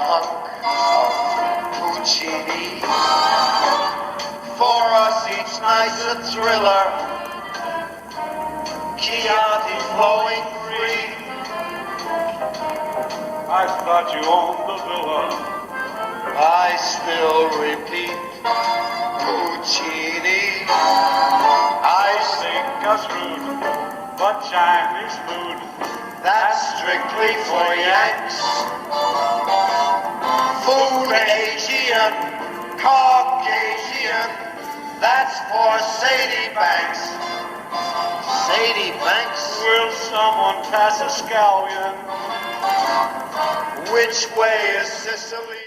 hunk of Puccini. For us each night's a thriller, Chianti flowing free. I thought you owned the villa. I still repeat, Puccini. I think us rude, but Chinese food. That's strictly for Yanks. Food Asian, Caucasian, that's for Sadie Banks. Sadie Banks? Will someone pass a scallion? Which way is Sicily?